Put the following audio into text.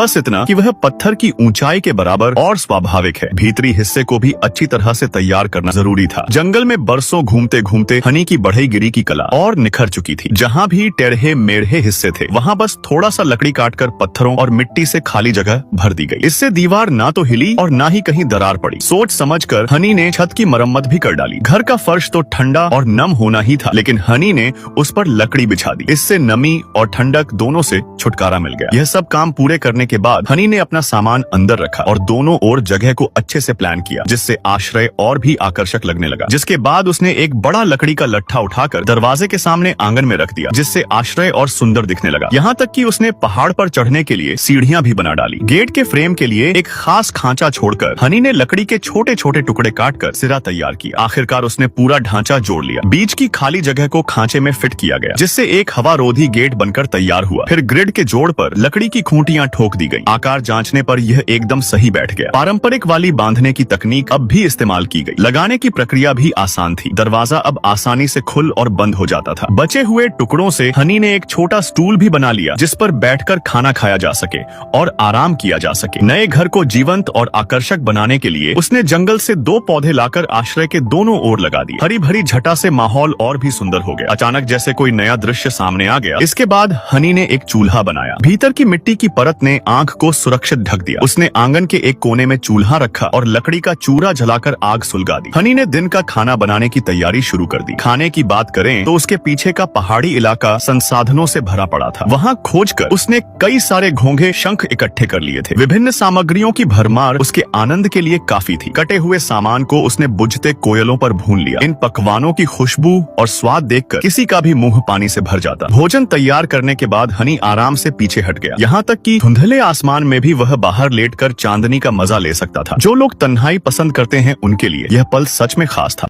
बस इतना कि वह पत्थर की ऊंचाई के बराबर और स्वाभाविक है। भीतरी हिस्से को भी अच्छी तरह से तैयार करना जरूरी था। जंगल में बरसों घूमते घूमते हनी की बढ़ईगिरी की कला और निखर चुकी थी। जहाँ भी टेढ़े मेढ़े हिस्से थे वहाँ बस थोड़ा सा लकड़ी काटकर पत्थरों और मिट्टी से खाली जगह भर दी गई। इससे दीवार ना तो हिली और ना ही कहीं दरार पड़ी। सोच समझकर हनी ने छत की मरम्मत भी कर डाली। घर का फर्श तो ठंडा और नम होना ही था, लेकिन हनी ने उस पर लकड़ी बिछा दी। इससे नमी और ठंडक दोनों से छुटकारा मिल गया। यह सब काम पूरे करने के बाद हनी ने अपना सामान अंदर रखा और दोनों ओर जगह को अच्छे से प्लान किया, जिससे आश्रय और भी आकर्षक लगने लगा। जिसके बाद उसने एक बड़ा लकड़ी का लट्ठा उठाकर दरवाजे के सामने आंगन में रख दिया, जिससे आश्रय और सुंदर दिखने लगा। यहाँ तक कि उसने पहाड़ पर चढ़ने के लिए सीढ़ियाँ भी बना डाली। गेट के फ्रेम के लिए एक खास खांचा छोड़कर हनी ने लकड़ी के छोटे छोटे टुकड़े काटकर सिरा तैयार किया। आखिरकार उसने पूरा ढांचा जोड़ लिया। बीच की खाली जगह को खांचे में फिट किया गया, जिससे एक हवारोधी गेट बनकर तैयार हुआ। फिर ग्रिड के जोड़ पर लकड़ी की खूंटियां ठोक दी गई। आकार जांचने पर यह एकदम सही बैठ गया। पारंपरिक वाली बांधने की तकनीक अब भी इस्तेमाल की गई। लगाने की प्रक्रिया भी आसान थी। दरवाजा अब आसानी से खुल और बंद हो जाता था। बचे हुए टुकड़ों से हनी ने एक छोटा स्टूल भी बना लिया, जिस पर बैठकर खाना खाया जा सके और आराम किया जा सके। नए घर को जीवंत और आकर्षक बनाने के लिए उसने जंगल से 2 पौधे लाकर आश्रय के दोनों ओर लगा दिए। हरी भरी झटा से माहौल और भी सुंदर हो गया। अचानक जैसे कोई नया दृश्य सामने आ गया। इसके बाद हनी ने एक चूल्हा बनाया। भीतर की मिट्टी की परत ने आंख को सुरक्षित ढक दिया। उसने आंगन के एक कोने में चूल्हा रखा और लकड़ी का चूरा जलाकर आग सुलगा दी। हनी ने दिन का खाना बनाने की तैयारी शुरू कर दी। खाने की बात करें तो उसके पीछे का पहाड़ी इलाका संसाधनों से भरा पड़ा था। वहाँ खोजकर उसने कई सारे घोंघे शंख इकट्ठे कर लिए थे। विभिन्न सामग्रियों की भरमार उसके आनंद के लिए काफी थी। कटे हुए सामान को उसने बुझते कोयलों पर भून लिया। इन पकवानों की खुशबू और स्वाद देखकर किसी का भी मुंह पानी से भर जाता। भोजन तैयार करने के बाद हनी आराम से पीछे हट गया। यहाँ तक कि धुंधले आसमान में भी वह बाहर लेटकर चांदनी का मजा ले सकता था। जो लोग तन्हाई पसंद करते हैं उनके लिए यह पल सच में खास था।